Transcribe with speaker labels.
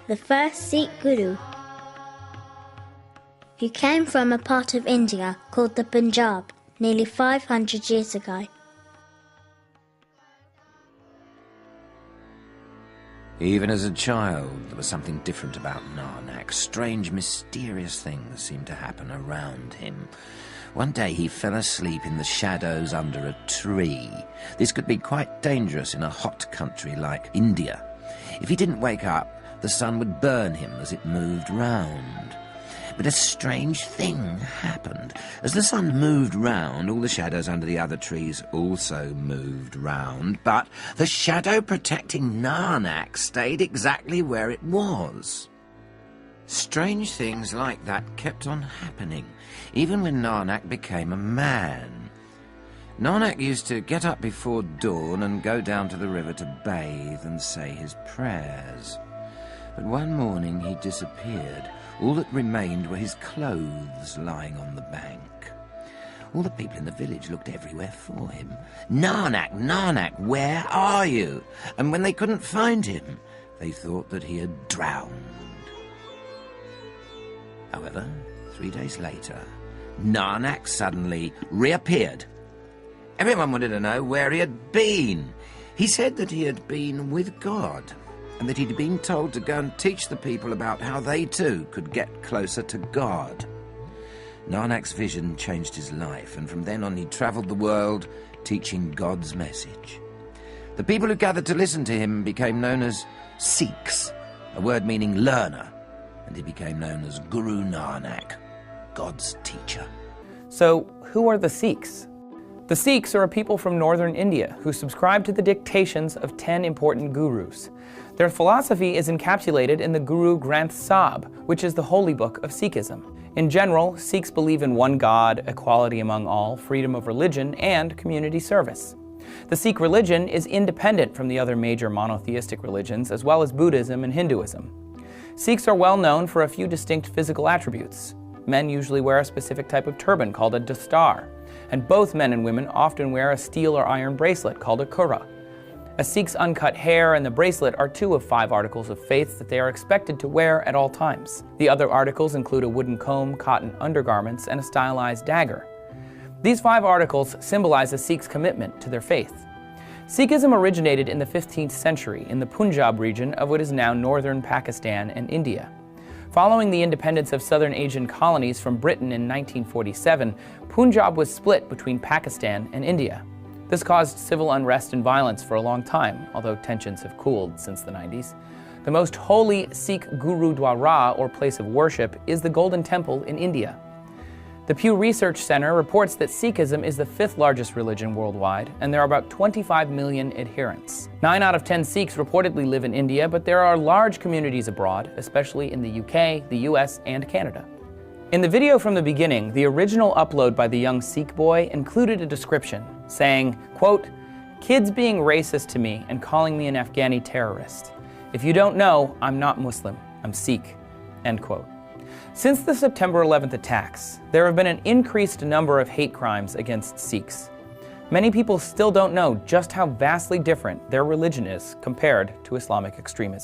Speaker 1: the first Sikh Guru. He came from a part of India called the Punjab nearly 500 years ago.
Speaker 2: Even as a child, there was something different about Nanak. Strange, mysterious things seemed to happen around him. One day he fell asleep in the shadows under a tree. This could be quite dangerous in a hot country like India. If he didn't wake up, the sun would burn him as it moved round. But a strange thing happened. As the sun moved round, all the shadows under the other trees also moved round, but the shadow protecting Nanak stayed exactly where it was. Strange things like that kept on happening, even when Nanak became a man. Nanak used to get up before dawn and go down to the river to bathe and say his prayers. But one morning he disappeared. All that remained were his clothes lying on the bank. All the people in the village looked everywhere for him. "Nanak, Nanak, where are you?" And when they couldn't find him, they thought that he had drowned. However, 3 days later, Nanak suddenly reappeared. Everyone wanted to know where he had been. He said that he had been with God, and that he'd been told to go and teach the people about how they too could get closer to God. Nanak's vision changed his life, and from then on he travelled the world teaching God's message. The people who gathered to listen to him became known as Sikhs, a word meaning learner, and he became known as Guru Nanak, God's teacher.
Speaker 3: So, who are the Sikhs? The Sikhs are a people from northern India who subscribe to the dictations of 10 important gurus. Their philosophy is encapsulated in the Guru Granth Sahib, which is the holy book of Sikhism. In general, Sikhs believe in one God, equality among all, freedom of religion, and community service. The Sikh religion is independent from the other major monotheistic religions, as well as Buddhism and Hinduism. Sikhs are well known for a few distinct physical attributes. Men usually wear a specific type of turban called a dastar, and both men and women often wear a steel or iron bracelet called a kura. A Sikh's uncut hair and the bracelet are 2 of 5 articles of faith that they are expected to wear at all times. The other articles include a wooden comb, cotton undergarments, and a stylized dagger. These 5 articles symbolize a Sikh's commitment to their faith. Sikhism originated in the 15th century in the Punjab region of what is now northern Pakistan and India. Following the independence of southern Asian colonies from Britain in 1947, Punjab was split between Pakistan and India. This caused civil unrest and violence for a long time, although tensions have cooled since the 90s. The most holy Sikh Gurudwara, or place of worship, is the Golden Temple in India. The Pew Research Center reports that Sikhism is the 5th largest religion worldwide, and there are about 25 million adherents. 9 out of 10 Sikhs reportedly live in India, but there are large communities abroad, especially in the UK, the US, and Canada. In the video from the beginning, the original upload by the young Sikh boy included a description saying, quote, "Kids being racist to me and calling me an Afghani terrorist. If you don't know, I'm not Muslim, I'm Sikh," end quote. Since the September 11th attacks, there have been an increased number of hate crimes against Sikhs. Many people still don't know just how vastly different their religion is compared to Islamic extremism.